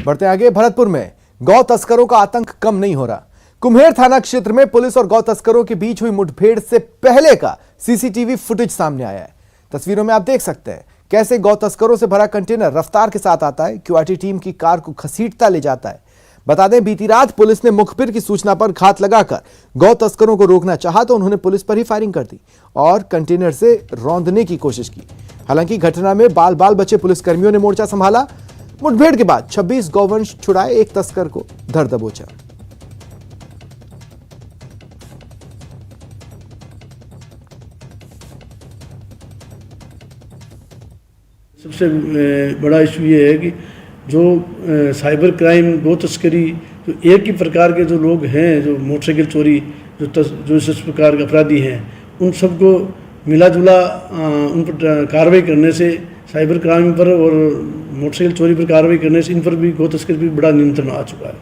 बढ़ते आगे, भरतपुर में गौ तस्करों का आतंक कम नहीं हो रहा। कुम्हेर थाना क्षेत्र में पुलिस और गौ तस्करों के बीच हुई मुठभेड़ से पहले का सीसीटीवी फुटेज सामने आया है। तस्वीरों में आप देख सकते हैं कैसे गौ तस्करों से भरा कंटेनर रफ्तार के साथ आता है, क्यूआरटी टीम की कार को घसीटता ले जाता है। बता दें, बीती रात पुलिस ने मुखबिर की सूचना पर घात लगाकर गौ तस्करों को रोकना चाहा तो उन्होंने पुलिस पर ही फायरिंग कर दी और कंटेनर से रौंदने की कोशिश की। हालांकि घटना में बाल बाल बचे पुलिसकर्मियों ने मोर्चा संभाला। मुठभेड़ के बाद 26 गौवंश छुड़ाए, एक तस्कर को धर दबोचा। सबसे बड़ा इशू ये है कि जो साइबर क्राइम, गौ तस्करी, जो एक ही प्रकार के जो लोग हैं, जो मोटरसाइकिल चोरी, जो इस प्रकार के अपराधी हैं, उन सबको मिला जुला उन पर कार्रवाई करने से, साइबर क्राइम पर और मोटरसाइकिल चोरी पर कार्रवाई करने से इन पर भी, गौ तस्करी भी बड़ा नियंत्रण आ चुका है।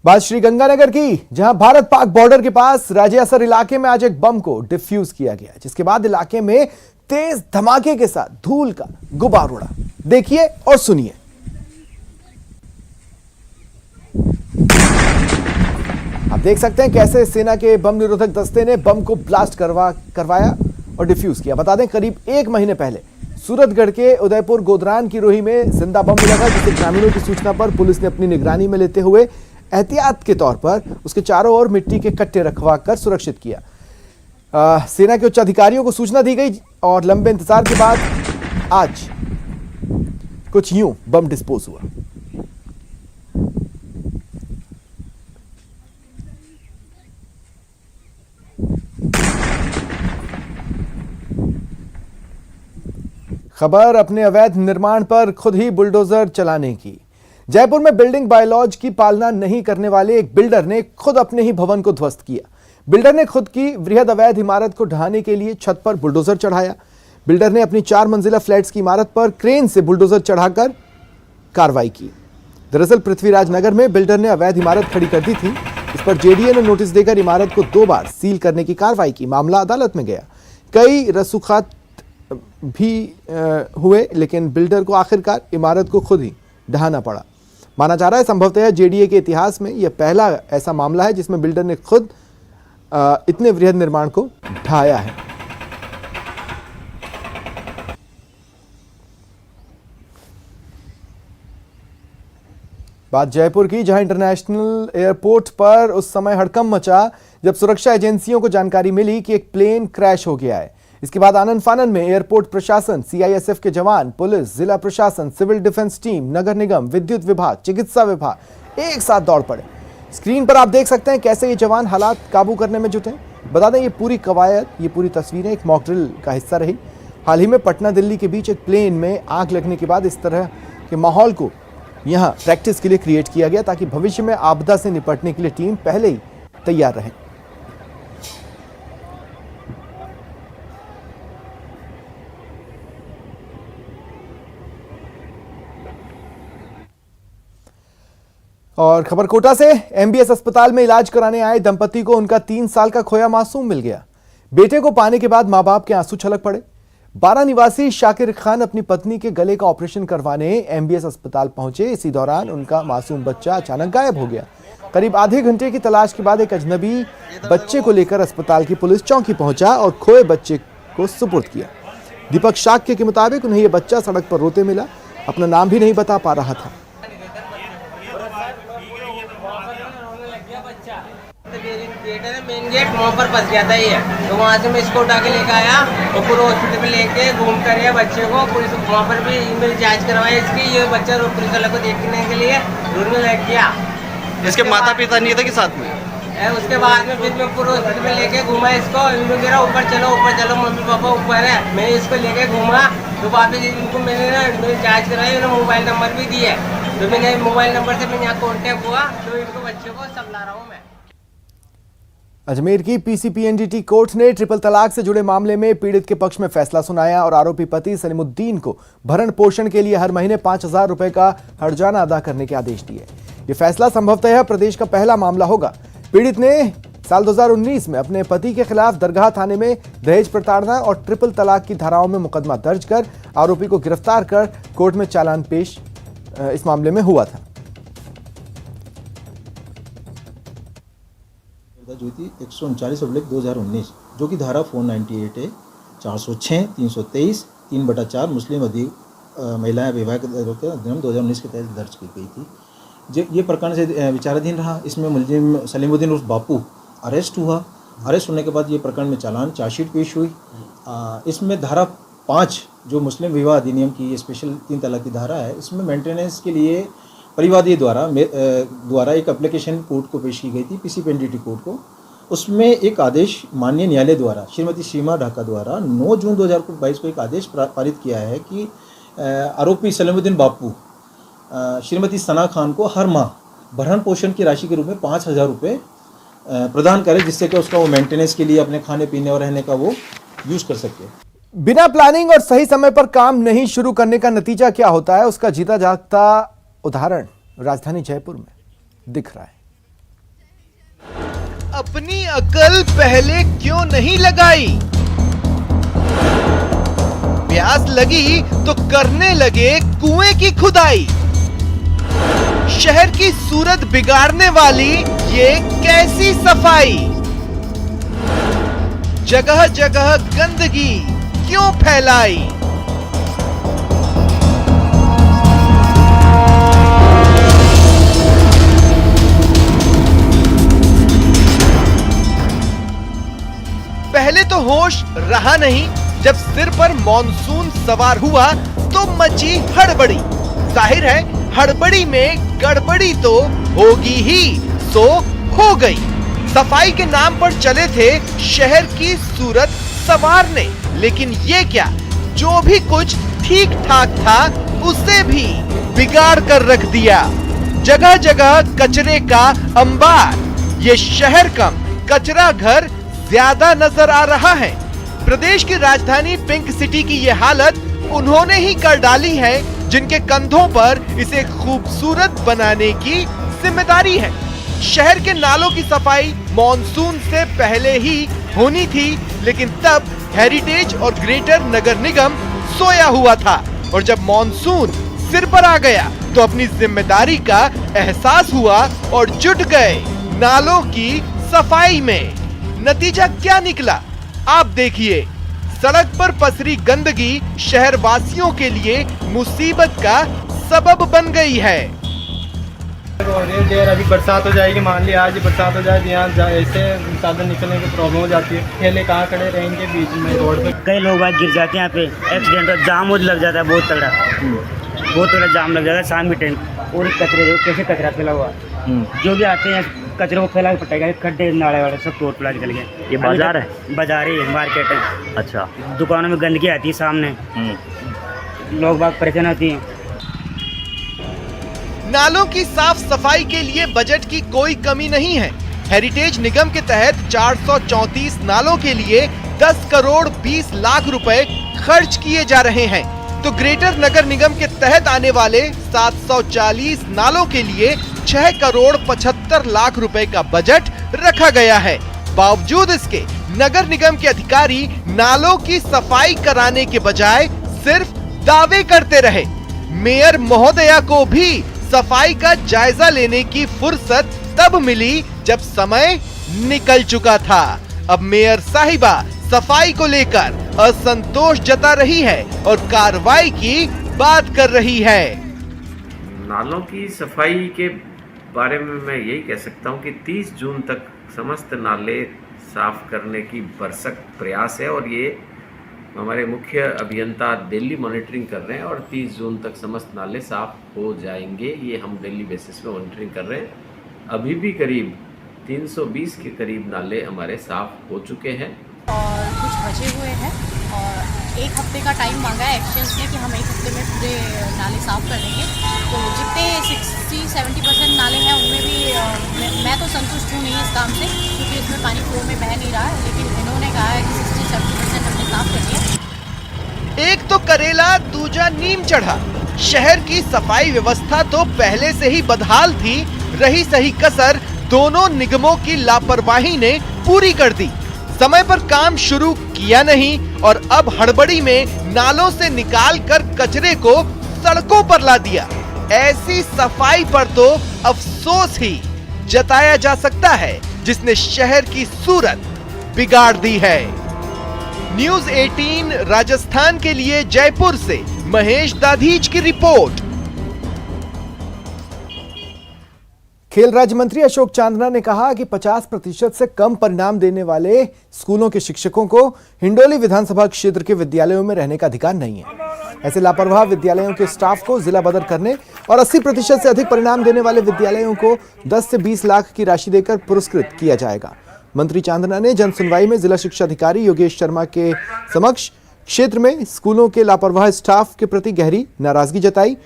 बात श्रीगंगानगर की, जहां भारत पाक बॉर्डर के पास राजियासर इलाके में आज एक बम को डिफ्यूज किया गया, जिसके बाद इलाके में तेज धमाके के साथ धूल का गुबार उड़ा। देखिए और सुनिए। आप देख सकते हैं कैसे सेना के बम निरोधक दस्ते ने बम को ब्लास्ट करवाया और डिफ्यूज किया। बता दें, करीब 1 महीने पहले सूरतगढ़ के उदयपुर गोदरान की रोही में जिंदा बम मिला था, जिसे ग्रामीणों की सूचना पर पुलिस ने अपनी निगरानी में लेते हुए एहतियात के तौर पर उसके चारों ओर मिट्टी के कट्टे रखवाकर सुरक्षित किया। सेना के उच्च अधिकारियों को सूचना दी गई और लंबे इंतजार के बाद आज कुछ यूं बम डिस्पोज हुआ। खबर अपने अवैध निर्माण पर खुद ही बुलडोजर चलाने की। जयपुर में बिल्डिंग बायलॉज की पालना नहीं करने वाले एक बिल्डर ने खुद अपने ही भवन को ध्वस्त किया। बिल्डर ने खुद की वृहद अवैध इमारत को ढहाने के लिए छत पर बुलडोजर चढ़ाया। बिल्डर ने अपनी 4 मंजिला फ्लैट्स की इमारत पर क्रेन से बुलडोजर चढ़ाकर कार्रवाई की। दरअसल पृथ्वीराज नगर में बिल्डर ने अवैध इमारत खड़ी कर दी थी। इस पर जेडीए ने नोटिस देकर इमारत को 2 बार सील करने की कार्रवाई की। मामला अदालत में गया, कई रसूखात भी हुए, लेकिन बिल्डर को आखिरकार इमारत को खुद ही ढहाना पड़ा। माना जा रहा है संभवतः जेडीए के इतिहास में यह पहला ऐसा मामला है जिसमें बिल्डर ने खुद इतने वृहद निर्माण को ढाया है। बात जयपुर की, जहां इंटरनेशनल एयरपोर्ट पर उस समय हड़कंप मचा जब सुरक्षा एजेंसियों को जानकारी मिली कि एक प्लेन क्रैश हो गया है। इसके बाद आनन फानन में एयरपोर्ट प्रशासन, सीआईएसएफ के जवान, पुलिस, जिला प्रशासन, सिविल डिफेंस टीम, नगर निगम, विद्युत विभाग, चिकित्सा विभाग एक साथ दौड़ पड़े। स्क्रीन पर आप देख सकते हैं कैसे ये जवान हालात काबू करने में जुटे। बता दें, ये पूरी कवायद, ये पूरी तस्वीरें एक मॉक ड्रिल का हिस्सा रही। हाल ही में पटना दिल्ली के बीच एक प्लेन में आग लगने के बाद इस तरह के माहौल को यहां प्रैक्टिस के लिए क्रिएट किया गया ताकि भविष्य में आपदा से निपटने के लिए टीम पहले ही तैयार रहे। और खबर कोटा से, एमबीएस अस्पताल में इलाज कराने आए दंपति को उनका 3 साल का खोया मासूम मिल गया। बेटे को पाने के बाद मां बाप के आंसू छलक पड़े। 12 निवासी शाकिर खान अपनी पत्नी के गले का ऑपरेशन करवाने एमबीएस अस्पताल पहुंचे। इसी दौरान उनका मासूम बच्चा अचानक गायब हो गया। करीब आधे घंटे की तलाश के बाद एक अजनबी बच्चे को लेकर अस्पताल की पुलिस चौकी पहुंचा और खोए बच्चे को सुपुर्द किया। दीपक शाक्य के मुताबिक उन्हें यह बच्चा सड़क पर रोते मिला, अपना नाम भी नहीं बता पा रहा था। बेटा ने मेन गेट वहाँ पर फंस गया था ये, तो वहाँ से मैं इसको उठा के लेकर आया और पूरे हॉस्पिटल में लेके घूम कर बच्चे को पुलिस वहाँ पर भी मेरी जांच करवाई इसकी। ये बच्चा पुलिस वाले को देखने के लिए रोने लग गया। इसके माता पिता नहीं थे कि साथ में? उसके बाद में फिर मैं पूरे हॉस्पिटल में लेके घूमा इसको। इनको गिरा ऊपर चलो मम्मी पापा ऊपर है। मैं इसको लेके घूमा तो वापस इनको मैंने मेरी जाँच कराई, उन्होंने मोबाइल नंबर भी दिया, तो मैंने मोबाइल नंबर से मैंने यहाँ कॉन्टेक्ट हुआ, तो इनको बच्चे को संभला रहा हूँ मैं। अजमेर की पीसीपीएनडीटी कोर्ट ने ट्रिपल तलाक से जुड़े मामले में पीड़ित के पक्ष में फैसला सुनाया और आरोपी पति सलीमुद्दीन को भरण पोषण के लिए हर महीने 5,000 रुपए का हर्जाना अदा करने के आदेश दिए। यह फैसला संभवतः प्रदेश का पहला मामला होगा। पीड़ित ने साल 2019 में अपने पति के खिलाफ दरगाह थाने में दहेज प्रताड़ना और ट्रिपल तलाक की धाराओं में मुकदमा दर्ज कर आरोपी को गिरफ्तार कर कोर्ट में चालान पेश इस मामले में हुआ था। जो थी 139/2019 जो कि धारा 498 है, 406, 323, 3/4 मुस्लिम महिला विवाह के अधिनियम 2019 के तहत दर्ज की गई थी। ये प्रकरण से विचाराधीन रहा। इसमें मुलजिम सलीमुद्दीन उर्फ बापू अरेस्ट हुआ। अरेस्ट होने के बाद ये प्रकरण में चार्जशीट पेश हुई। इसमें धारा 5 जो मुस्लिम विवाह अधिनियम की ये स्पेशल 3 तलाक की धारा है, इसमें मेंटेनेंस के लिए परिवादी द्वारा एक एप्लीकेशन कोर्ट को पेश की गई थी, पीसीपीएनडीटी कोर्ट को। उसमें एक आदेश माननीय न्यायालय द्वारा श्रीमती सीमा ढाका द्वारा 9 जून 2022 को एक आदेश पारित किया है कि आरोपी सलीमुद्दीन बापू श्रीमती सना खान को हर माह भरण पोषण की राशि के रूप में 5,000 रुपये प्रदान करे, जिससे कि उसका वो मेंटेनेंस के लिए अपने खाने पीने और रहने का वो यूज कर सके। बिना प्लानिंग और सही समय पर काम नहीं शुरू करने का नतीजा क्या होता है, उसका जीता जागता उदाहरण राजधानी जयपुर में दिख रहा है। अपनी अकल पहले क्यों नहीं लगाई? प्यास लगी तो करने लगे कुएं की खुदाई। शहर की सूरत बिगाड़ने वाली ये कैसी सफाई? जगह जगह गंदगी क्यों फैलाई? पहले तो होश रहा नहीं, जब सिर पर मॉनसून सवार हुआ तो मची हड़बड़ी। जाहिर है हड़बड़ी में गड़बड़ी तो होगी ही, सो हो गई। सफाई के नाम पर चले थे शहर की सूरत संवारने, लेकिन ये क्या, जो भी कुछ ठीक ठाक था उसे भी बिगाड़ कर रख दिया। जगह जगह कचरे का अंबार। ये शहर कम, कचरा घर ज्यादा नजर आ रहा है। प्रदेश की राजधानी पिंक सिटी की ये हालत उन्होंने ही कर डाली है जिनके कंधों पर इसे खूबसूरत बनाने की जिम्मेदारी है। शहर के नालों की सफाई मॉनसून से पहले ही होनी थी, लेकिन तब हेरिटेज और ग्रेटर नगर निगम सोया हुआ था, और जब मॉनसून सिर पर आ गया तो अपनी जिम्मेदारी का एहसास हुआ और जुट गए नालों की सफाई में। नतीजा क्या निकला आप देखिए। सड़क पर पसरी गंदगी शहर वासियों के लिए मुसीबत का सबब बन गई है। देर अभी बरसात हो जाएगी, मान लिया आज बरसात हो जाए तो यहाँ ऐसे साधन निकलने की प्रॉब्लम हो जाती है। ठेले कहाँ खड़े रहेंगे बीच में रोड पे। कई लोग बात गिर जाते हैं, यहाँ पे एक्सीडेंट और जाम लग जाता है, बहुत तगड़ा जाम लग जाता है शाम के टाइम। और कचरे कैसे कचरा फैला हुआ, जो भी आते हैं कचरे को फैला के पटाएगा, खड्डे नाले वाले सब तोड़ फैला निकल गए। ये बाजार है? बाजार ही मार्केट है। अच्छा। दुकानों में गंदगी आती है सामने, लोग बाग परेशान होती हैं। नालों की साफ सफाई के लिए बजट की कोई कमी नहीं है। हेरिटेज निगम के तहत 434 नालों के लिए 10 करोड़ 20 लाख रुपए खर्च किए जा रहे हैं, तो ग्रेटर नगर निगम के तहत आने वाले 740 नालों के लिए 6 करोड़ 75 लाख रुपए का बजट रखा गया है। बावजूद इसके नगर निगम के अधिकारी नालों की सफाई कराने के बजाय सिर्फ दावे करते रहे। मेयर महोदया को भी सफाई का जायजा लेने की फुर्सत तब मिली जब समय निकल चुका था। अब मेयर साहिबा सफाई को लेकर असंतोष जता रही है और कार्रवाई की बात कर रही है। नालों की सफाई के बारे में मैं यही कह सकता हूं कि 30 जून तक समस्त नाले साफ करने की भरसक प्रयास है, और ये हमारे मुख्य अभियंता डेली मॉनिटरिंग कर रहे हैं, और 30 जून तक समस्त नाले साफ हो जाएंगे। ये हम डेली बेसिस पे मॉनिटरिंग कर रहे हैं। अभी भी करीब 320 के करीब नाले हमारे साफ हो चुके हैं और कुछ बचे हुए हैं, और 1 हफ्ते का टाइम मांगा है एक्शंस ने कि हम 1 हफ्ते में पूरे नाले साफ़ कर देंगे। तो जितने 60-70% नाले हैं उनमें भी मैं तो संतुष्ट हूँ नहीं इस काम से, क्योंकि इसमें पानी फ्लो में बह नहीं रहा है, लेकिन इन्होंने कहा है कि 60-70% हमने साफ़ कर दिया। एक तो करेला दूजा नीम चढ़ा। शहर की सफाई व्यवस्था तो पहले से ही बदहाल थी, रही सही कसर दोनों निगमों की लापरवाही ने पूरी कर दी। समय पर काम शुरू किया नहीं, और अब हड़बड़ी में नालों से निकाल कर कचरे को सड़कों पर ला दिया। ऐसी सफाई पर तो अफसोस ही जताया जा सकता है जिसने शहर की सूरत बिगाड़ दी है। न्यूज़ 18 राजस्थान के लिए जयपुर से महेश दाधीच की रिपोर्ट। खेल राज्य मंत्री अशोक चांदना ने कहा कि 50% से कम परिणाम देने वाले स्कूलों के शिक्षकों को हिंडोली विधानसभा क्षेत्र के विद्यालयों में रहने का अधिकार नहीं है। ऐसे लापरवाह विद्यालयों के स्टाफ को जिला बदर करने और 80% से अधिक परिणाम देने वाले विद्यालयों को 10 से 20 लाख की राशि देकर पुरस्कृत किया जाएगा। मंत्री चांदना ने जन सुनवाई में जिला शिक्षा अधिकारी योगेश शर्मा के समक्ष क्षेत्र में स्कूलों के लापरवाह स्टाफ के प्रति गहरी नाराजगी जताई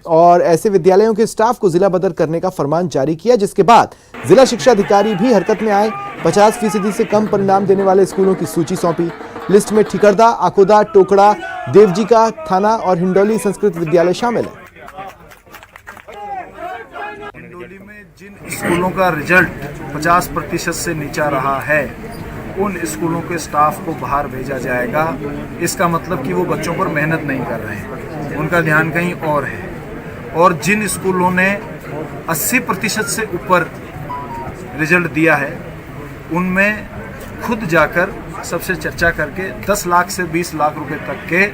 और ऐसे विद्यालयों के स्टाफ को जिला बदर करने का फरमान जारी किया, जिसके बाद जिला शिक्षा अधिकारी भी हरकत में आए। 50% से कम परिणाम देने वाले स्कूलों की सूची सौंपी। लिस्ट में ठिकरदा, आकोदा, टोकड़ा, देवजी का थाना और हिंडोली संस्कृत विद्यालय शामिल है। हिंडोली में जिन स्कूलों का रिजल्ट 50% से नीचा रहा है उन स्कूलों के स्टाफ को बाहर भेजा जाएगा। इसका मतलब कि वो बच्चों पर मेहनत नहीं कर रहे हैं, उनका ध्यान कहीं और है। और जिन स्कूलों ने 80% से ऊपर रिजल्ट दिया है उनमें खुद जाकर सबसे चर्चा करके 10 लाख से 20 लाख रुपए तक के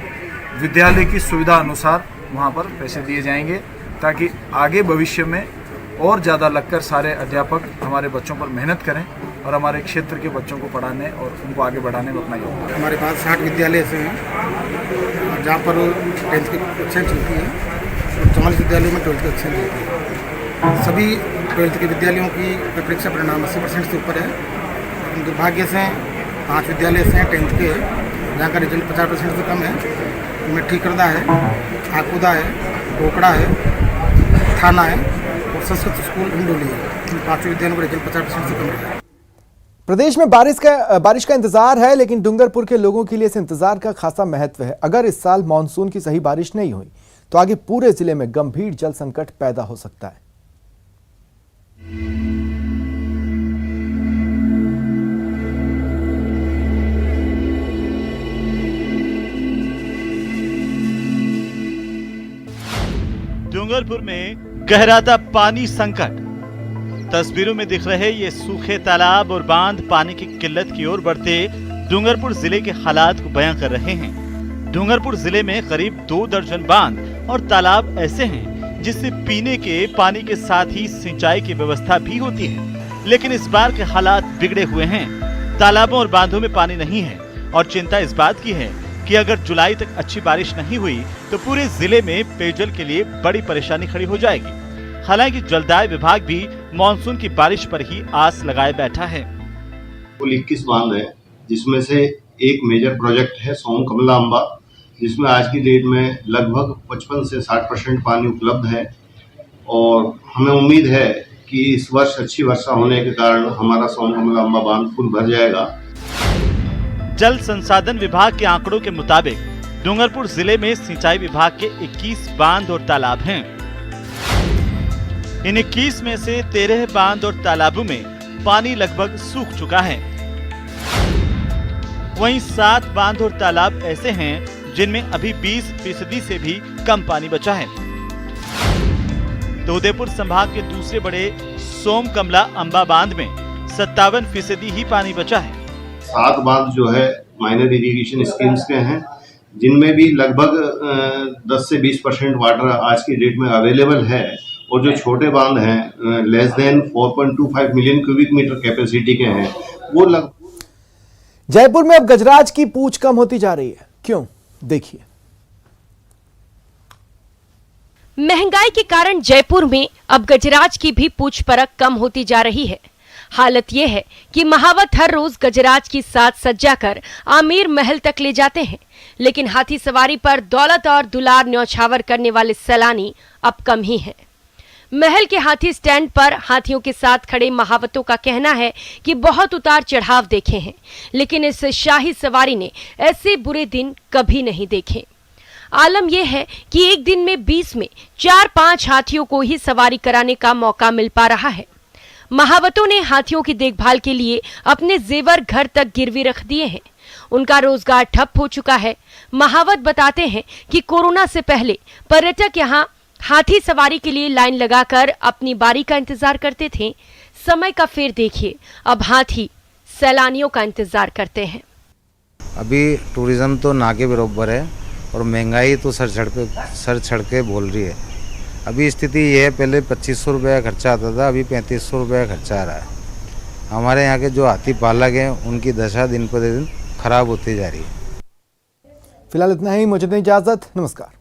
विद्यालय की सुविधा अनुसार वहाँ पर पैसे दिए जाएंगे, ताकि आगे भविष्य में और ज़्यादा लगकर सारे अध्यापक हमारे बच्चों पर मेहनत करें और हमारे क्षेत्र के बच्चों को पढ़ाने और उनको आगे बढ़ाने में अपना योगदान। हमारे पास 60 विद्यालय से हैं जहाँ पर 10th की कक्षा चलती है और 44 विद्यालयों में 12th की कक्षा चलती है। सभी 12th के विद्यालयों की परीक्षा परिणाम 80% से ऊपर है। लेकिन दुर्भाग्य से 5 विद्यालय से हैं 10th के जहाँ का रिजल्ट 50% से कम है। उनमें ठीकरदा है, आकुदा है, टोकड़ा है, थाना है और संस्कृत स्कूल हिंडोली है। इन 5 विद्यालयों का रिजल्ट 50% से कम है। प्रदेश में बारिश का इंतजार है, लेकिन डूंगरपुर के लोगों के लिए इस इंतजार का खासा महत्व है। अगर इस साल मानसून की सही बारिश नहीं हुई तो आगे पूरे जिले में गंभीर जल संकट पैदा हो सकता है। डूंगरपुर में गहराता पानी संकट। तस्वीरों में दिख रहे ये सूखे तालाब और बांध पानी की किल्लत की ओर बढ़ते डूंगरपुर जिले के हालात को बयां कर रहे हैं। डूंगरपुर जिले में करीब 2 दर्जन बांध और तालाब ऐसे हैं जिससे पीने के पानी के साथ ही सिंचाई की व्यवस्था भी होती है, लेकिन इस बार के हालात बिगड़े हुए हैं। तालाबों और बांधों में पानी नहीं है और चिंता इस बात की है कि अगर जुलाई तक अच्छी बारिश नहीं हुई तो पूरे जिले में पेयजल के लिए बड़ी परेशानी खड़ी हो जाएगी। हालांकि जलदाय विभाग भी मानसून की बारिश पर ही आस लगाए बैठा है। कुल 21 बांध है, जिसमें से एक मेजर प्रोजेक्ट है सोम कमला अम्बा, जिसमें आज की डेट में लगभग 55 से 60% पानी उपलब्ध है और हमें उम्मीद है कि इस वर्ष अच्छी वर्षा होने के कारण हमारा सोम कमला अम्बा बांध फुल भर जाएगा। जल संसाधन विभाग के आंकड़ों के मुताबिक डूंगरपुर जिले में सिंचाई विभाग के 21 बांध और तालाब हैं। इन 21 में से 13 बांध और तालाबों में पानी लगभग सूख चुका है। वहीं 7 बांध और तालाब ऐसे हैं जिनमें अभी 20% से भी कम पानी बचा है। तो उदयपुर संभाग के दूसरे बड़े सोम कमला अम्बा बांध में 57% ही पानी बचा है। 7 बांध जो है माइनर इरिगेशन स्कीम्स के हैं, जिनमें भी लगभग 10 से 20% वाटर आज की डेट में अवेलेबल है और जो छोटे बांध हैं less than 4.25 million cubic metre capacity के हैं वो जयपुर में अब गजराज की पूछ कम होती जा रही है। क्यों? देखिए। महंगाई के कारण जयपुर में अब गजराज की भी पूछ परख कम होती जा रही है। हालत यह है कि महावत हर रोज गजराज की साज सज्जा कर आमिर महल तक ले जाते हैं, लेकिन हाथी सवारी पर दौलत और दुलार न्यौछावर करने वाले सैलानी अब कम ही हैं। महल के हाथी स्टैंड पर हाथियों के साथ खड़े महावतों का कहना है कि बहुत उतार चढ़ाव देखे हैं, लेकिन इस शाही सवारी ने ऐसे बुरे दिन कभी नहीं देखे। आलम यह है कि एक दिन में 20 में 4-5 हाथियों को ही सवारी कराने का मौका मिल पा रहा है। महावतों ने हाथियों की देखभाल के लिए अपने जेवर घर तक गिरवी रख दिए हैं। उनका रोजगार ठप हो चुका है। महावत बताते हैं कि कोरोना से पहले पर्यटक यहाँ हाथी सवारी के लिए लाइन लगाकर अपनी बारी का इंतजार करते थे। समय का फेर देखिए, अब हाथी सैलानियों का इंतजार करते हैं। अभी टूरिज्म तो ना के बराबर है और महंगाई तो सर चढ़ के बोल रही है। अभी स्थिति ये है, पहले 2500 रुपये खर्चा आता था, अभी 3500 रुपये खर्चा आ रहा है। हमारे यहाँ के जो हाथी पालक हैं उनकी दशा दिन पर दिन खराब होती जा रही है। फिलहाल इतना ही, मुझे दें इजाजत, नमस्कार।